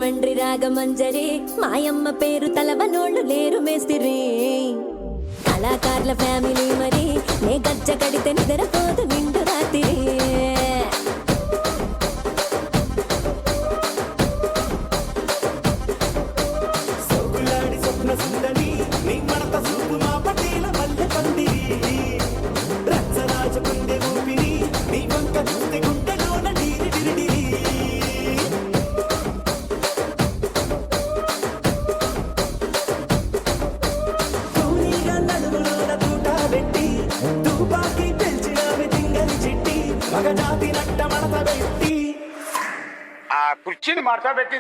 రాజమండ్రి రాగమంజరి మాయమ్మ పేరు తలవనోళ్ళు లేరు మేస్తిరి కళాకారుల ఫ్యామిలీ మరి నే గజ్జ కడితే నిద్రపోదు నిండు రాత్రి కుర్చీని మార్చబెట్టి